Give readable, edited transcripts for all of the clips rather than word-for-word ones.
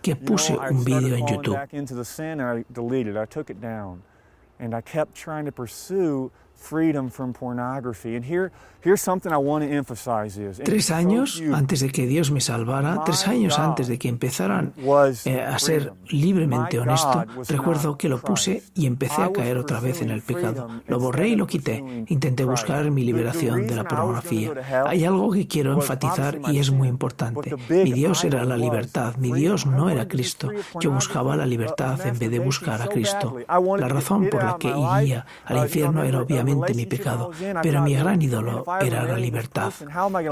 que puse un vídeo en YouTube. Freedom from pornography. And here's something I want to emphasize is 3 años antes de que Dios me salvara, 3 años antes de que empezaran a ser libremente honesto, recuerdo que lo puse y empecé a caer otra vez en el pecado. Lo borré y lo quité. Intenté buscar mi liberación de la pornografía. Hay algo que quiero enfatizar y es muy importante. Mi Dios era la libertad, mi Dios no era Cristo. Yo buscaba la libertad en vez de buscar a Cristo. La razón por la que iría al infierno era obviamente totalmente mi pecado, pero mi gran ídolo era la libertad.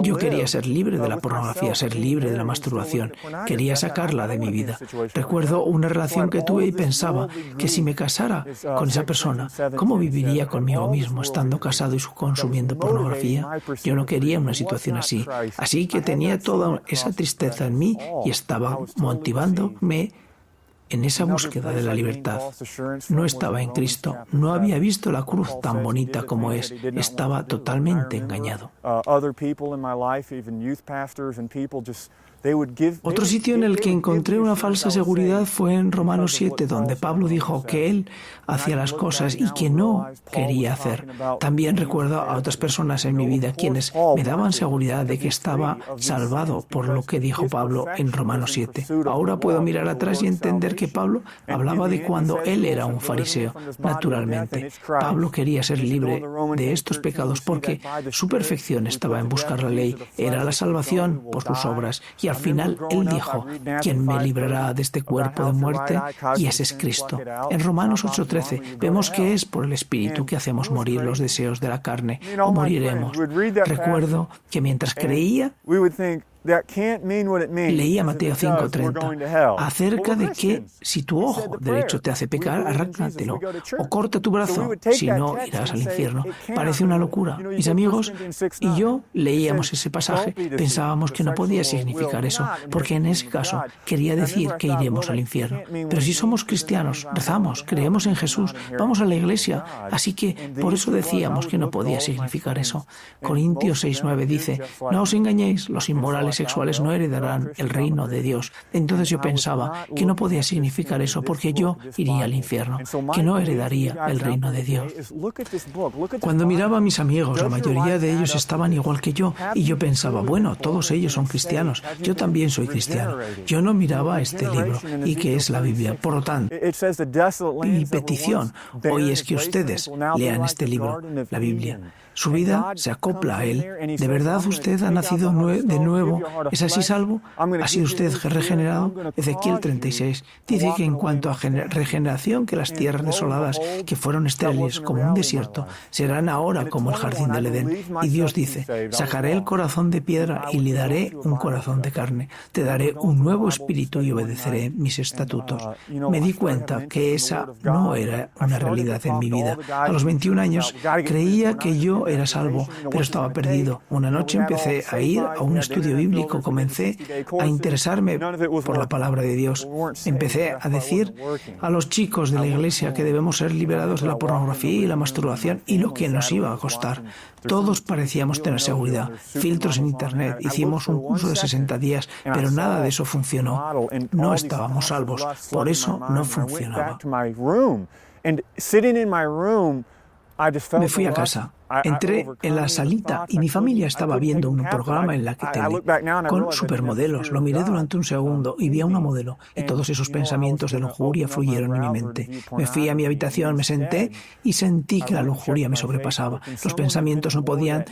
Yo quería ser libre de la pornografía, ser libre de la masturbación. Quería sacarla de mi vida. Recuerdo una relación que tuve y pensaba que si me casara con esa persona, ¿cómo viviría conmigo mismo estando casado y consumiendo pornografía? Yo no quería una situación así. Así que tenía toda esa tristeza en mí y estaba motivándome en esa búsqueda de la libertad. No estaba en Cristo, no había visto la cruz tan bonita como es, estaba totalmente engañado. Otro sitio en el que encontré una falsa seguridad fue en Romanos 7, donde Pablo dijo que él hacía las cosas y que no quería hacer. También recuerdo a otras personas en mi vida quienes me daban seguridad de que estaba salvado por lo que dijo Pablo en Romanos 7. Ahora puedo mirar atrás y entender que Pablo hablaba de cuando él era un fariseo. Naturalmente, Pablo quería ser libre de estos pecados porque su perfección estaba en buscar la ley, era la salvación por sus obras. Y al final él dijo, quien me librará de este cuerpo de muerte, y ese es Cristo. En Romanos 8:13 vemos que es por el Espíritu que hacemos morir los deseos de la carne, o moriremos. Recuerdo que mientras creía, leía Mateo 5:30 acerca de que si tu ojo derecho te hace pecar, arráncatelo o corta tu brazo, si no irás al infierno. Parece una locura. Mis amigos y yo leíamos ese pasaje, pensábamos que no podía significar eso, porque en ese caso quería decir que iremos al infierno. Pero si somos cristianos, rezamos, creemos en Jesús, vamos a la iglesia, así que por eso decíamos que no podía significar eso. Corintios 6:9 dice, no os engañéis, los inmorales sexuales no heredarán el reino de Dios. Entonces yo pensaba que no podía significar eso porque yo iría al infierno, que no heredaría el reino de Dios. Cuando miraba a mis amigos, la mayoría de ellos estaban igual que yo y yo pensaba, bueno, todos ellos son cristianos, yo también soy cristiano. Yo no miraba este libro y que es la Biblia. Por lo tanto, mi petición hoy es que ustedes lean este libro, la Biblia. Su vida se acopla a él. ¿De verdad usted ha nacido de nuevo? ¿Es así salvo? ¿Ha sido usted regenerado? Ezequiel 36 dice que en cuanto a regeneración, que las tierras desoladas, que fueron estériles como un desierto, serán ahora como el jardín del Edén. Y Dios dice, sacaré el corazón de piedra y le daré un corazón de carne. Te daré un nuevo espíritu y obedeceré mis estatutos. Me di cuenta que esa no era una realidad en mi vida. A los 21 años creía que yo era salvo, pero estaba perdido. Una noche empecé a ir a un estudio bíblico, comencé a interesarme por la palabra de Dios. Empecé a decir a los chicos de la iglesia que debemos ser liberados de la pornografía y la masturbación y lo que nos iba a costar. Todos parecíamos tener seguridad. Filtros en internet, hicimos un curso de 60 días, pero nada de eso funcionó. No estábamos salvos, por eso no funcionaba. Me fui a casa. Entré en la salita y mi familia estaba viendo un programa en la tele con supermodelos. Lo miré durante un segundo y vi a una modelo y todos esos pensamientos de lujuria fluyeron en mi mente. Me fui a mi habitación, me senté y sentí que la lujuria me sobrepasaba. Los pensamientos no podían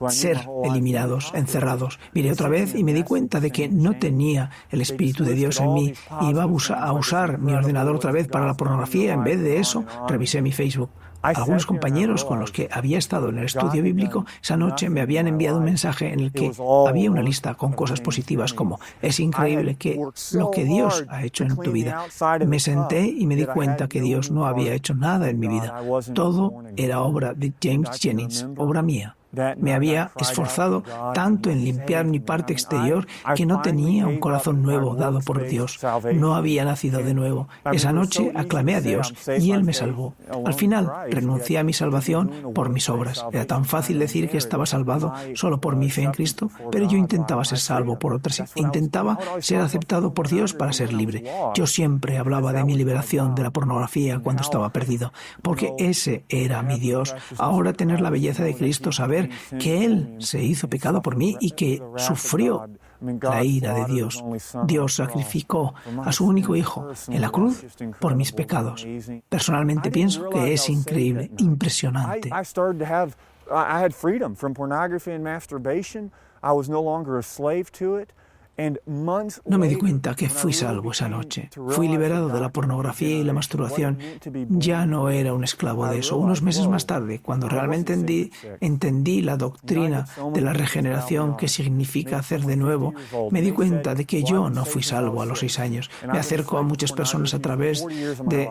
ser eliminados, encerrados. Miré otra vez y me di cuenta de que no tenía el Espíritu de Dios en mí. Iba a usar mi ordenador otra vez para la pornografía. En vez de eso, revisé mi Facebook. Algunos compañeros con los que había estado en el estudio bíblico esa noche me habían enviado un mensaje en el que había una lista con cosas positivas como es increíble que lo que Dios ha hecho en tu vida. Me senté y me di cuenta que Dios no había hecho nada en mi vida. Todo era obra de James Jennings, obra mía. Me había esforzado tanto en limpiar mi parte exterior que no tenía un corazón nuevo dado por Dios. No había nacido de nuevo. Esa noche aclamé a Dios y Él me salvó. Al final renuncié a mi salvación por mis obras. Era tan fácil decir que estaba salvado solo por mi fe en Cristo, pero yo intentaba ser salvo por otras. Intentaba ser aceptado por Dios para ser libre. Yo siempre hablaba de mi liberación de la pornografía cuando estaba perdido, porque ese era mi Dios. Ahora tener la belleza de Cristo, saber que Él se hizo pecado por mí y que sufrió la ira de Dios. Dios sacrificó a su único Hijo en la cruz por mis pecados. Personalmente pienso que es increíble, impresionante. No me di cuenta que fui salvo esa noche. Fui liberado de la pornografía y la masturbación. Ya no era un esclavo de eso. Unos meses más tarde, cuando realmente entendí la doctrina de la regeneración, que significa hacer de nuevo, me di cuenta de que yo no fui salvo a los 6 años. Me acerco a muchas personas a través de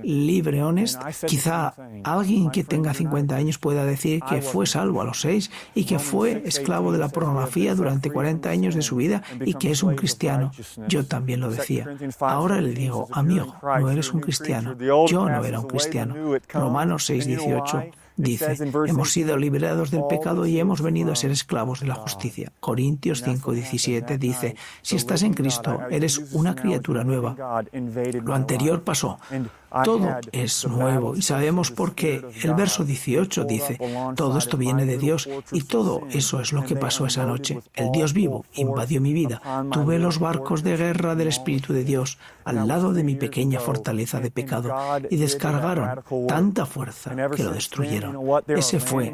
Libre Honest. Quizá alguien que tenga 50 años pueda decir que fue salvo a los 6 y que fue esclavo de la pornografía durante 40 años de su vida y que es un cristiano. Yo también lo decía. Ahora le digo, amigo, no eres un cristiano. Yo no era un cristiano. Romanos 6:18 dice, hemos sido liberados del pecado y hemos venido a ser esclavos de la justicia. Corintios 5:17 dice, si estás en Cristo, eres una criatura nueva. Lo anterior pasó. Todo es nuevo y sabemos por qué. El verso 18 dice, todo esto viene de Dios y todo eso es lo que pasó esa noche. El Dios vivo invadió mi vida. Tuve los barcos de guerra del Espíritu de Dios al lado de mi pequeña fortaleza de pecado y descargaron tanta fuerza que lo destruyeron. Eso fue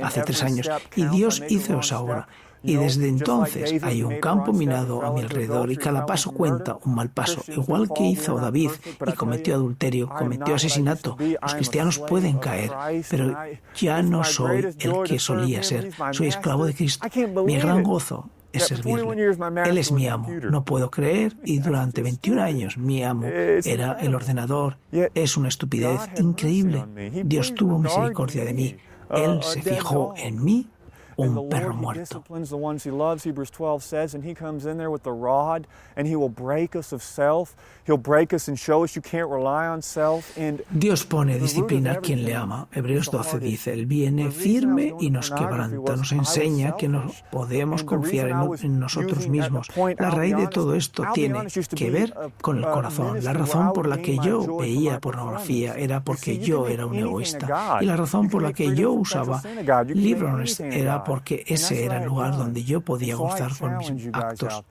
hace 3 años y Dios hizo eso ahora. Y desde entonces hay un campo minado a mi alrededor y cada paso cuenta un mal paso. Igual que hizo David y cometió adulterio, cometió asesinato. Los cristianos pueden caer, pero ya no soy el que solía ser. Soy esclavo de Cristo. Mi gran gozo es servirle. Él es mi amo. No puedo creer y durante 21 años mi amo era el ordenador. Es una estupidez increíble. Dios tuvo misericordia de mí. Él se fijó en mí, un perro muerto. Hebrews 12 says, and he comes in there with the rod and he will break us of self. He'll break us and show us you can't rely on self. Dios pone disciplina a quien le ama. Hebreos 12 dice, Él viene firme y nos quebranta, nos enseña que no podemos confiar en nosotros mismos. La raíz de todo esto tiene que ver con el corazón. La razón por la que yo veía pornografía era porque yo era un egoísta. Y la razón por la que yo usaba libros era porque ese era el lugar donde yo podía gozar con mis actos.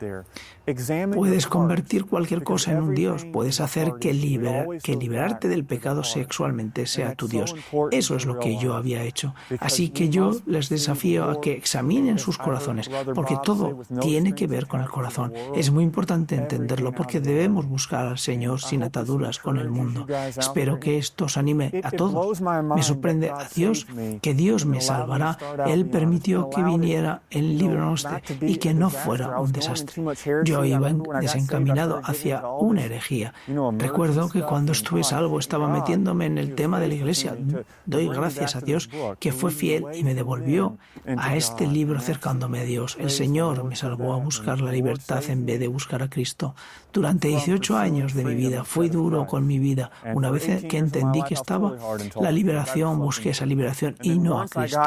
Puedes convertir cualquier cosa en un Dios. Puedes hacer que liberarte del pecado sexualmente sea tu Dios. Eso es lo que yo había hecho. Así que yo les desafío a que examinen sus corazones, porque todo tiene que ver con el corazón. Es muy importante entenderlo, porque debemos buscar al Señor sin ataduras con el mundo. Espero que esto os anime a todos. Me sorprende a Dios que Dios me salvará. Él permitió que viniera el libro y que no fuera un desastre. Yo iba desencaminado hacia una herejía. Recuerdo que cuando estuve salvo estaba metiéndome en el tema de la iglesia. Doy gracias a Dios que fue fiel y me devolvió a este libro acercándome a Dios. El Señor me salvó a buscar la libertad en vez de buscar a Cristo. Durante 18 años de mi vida fui duro con mi vida. Una vez que entendí que estaba la liberación, busqué esa liberación y no a Cristo.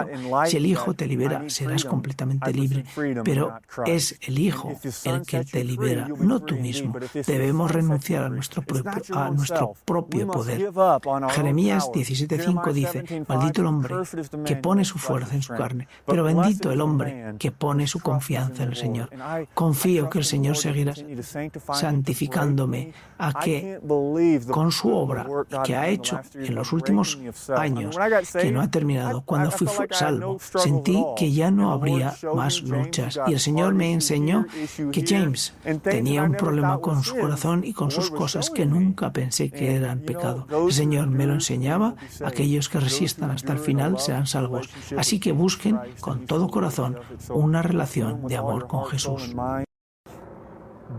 Si el Hijo te libera, serás completamente libre. Pero es el Hijo el que te libera, no tú mismo. Debemos renunciar a nuestro propio poder. Jeremías 17:5 dice, maldito el hombre que pone su fuerza en su carne, pero bendito el hombre que pone su confianza en el Señor. Confío que el Señor seguirá santificándome a que con su obra que ha hecho en los últimos años, que no ha terminado, cuando fui salvo, sentí que ya no habría más luchas. Y el Señor me enseñó que James tenía un problema con su corazón y con sus cosas que nunca pensé que eran pecado. El Señor me lo enseñaba. Aquellos que resistan hasta el final serán salvos. Así que busquen con todo corazón una relación de amor con Jesús.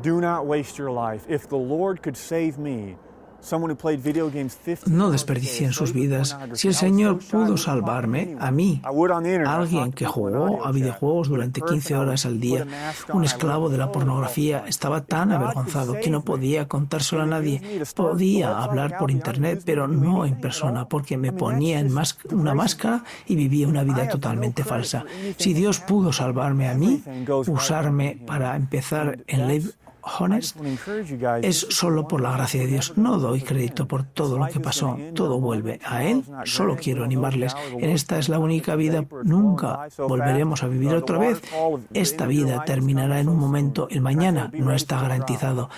Do not waste your life. If the Lord could save me, no desperdicien sus vidas. Si el Señor pudo salvarme, a mí, alguien que jugó a videojuegos durante 15 horas al día, un esclavo de la pornografía, estaba tan avergonzado que no podía contárselo a nadie. Podía hablar por internet, pero no en persona, porque me ponía en una máscara y vivía una vida totalmente falsa. Si Dios pudo salvarme a mí, usarme para empezar en Live Honest, es solo por la gracia de Dios. No doy crédito por todo lo que pasó. Todo vuelve a Él. Solo quiero animarles. Esta es la única vida. Nunca volveremos a vivir otra vez. Esta vida terminará en un momento. El mañana no está garantizado.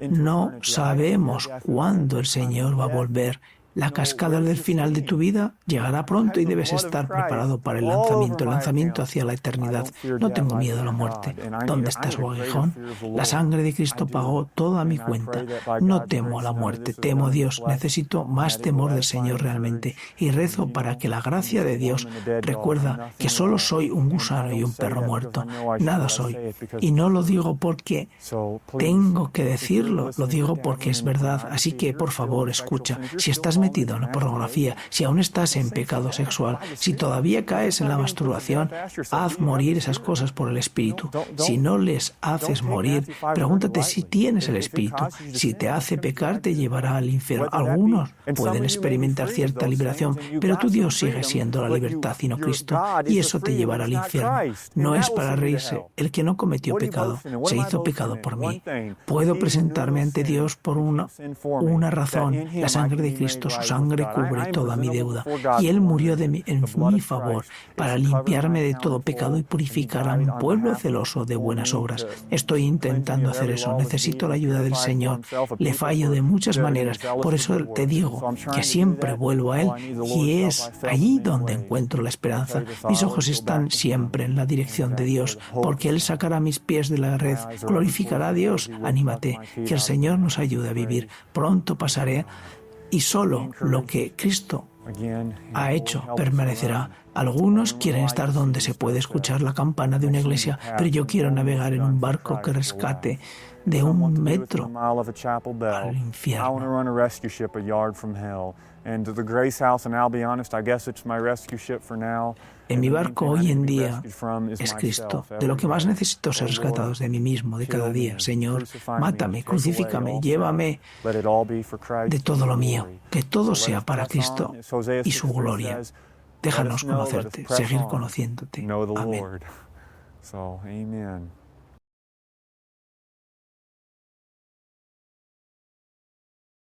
No sabemos cuándo el Señor va a volver. La cascada del final de tu vida llegará pronto y debes estar preparado para el lanzamiento hacia la eternidad. No tengo miedo a la muerte. ¿Dónde está su aguijón? La sangre de Cristo pagó toda mi cuenta. No temo a la muerte, temo a Dios. Necesito más temor del Señor realmente. Y rezo para que la gracia de Dios recuerda que solo soy un gusano y un perro muerto. Nada soy. Y no lo digo porque tengo que decirlo, lo digo porque es verdad. Así que, por favor, escucha. Si estás metido en la pornografía, si aún estás en pecado sexual, si todavía caes en la masturbación, haz morir esas cosas por el Espíritu. Si no les haces morir, pregúntate si tienes el Espíritu. Si te hace pecar, te llevará al infierno. Algunos pueden experimentar cierta liberación, pero tu Dios sigue siendo la libertad y no Cristo, y eso te llevará al infierno. No es para reírse. El que no cometió pecado se hizo pecado por mí. Puedo presentarme ante Dios por una razón, la sangre de Cristo. Su sangre cubre toda mi deuda, y Él murió en mi favor para limpiarme de todo pecado y purificar a un pueblo celoso de buenas obras. Estoy intentando hacer eso. Necesito la ayuda del Señor. Le fallo de muchas maneras. Por eso te digo que siempre vuelvo a Él, y es allí donde encuentro la esperanza. Mis ojos están siempre en la dirección de Dios, porque Él sacará mis pies de la red. Glorificará a Dios. Anímate, que el Señor nos ayude a vivir. Pronto pasaré, y solo lo que Cristo ha hecho permanecerá. Algunos quieren estar donde se puede escuchar la campana de una iglesia, pero yo quiero navegar en un barco que rescate de 1 metro al infierno. En mi barco hoy en día es Cristo. De lo que más necesito ser rescatados de mí mismo, de cada día. Señor, mátame, crucifícame, llévame de todo lo mío. Que todo sea para Cristo y su gloria. Déjanos conocerte, seguir conociéndote. Amén.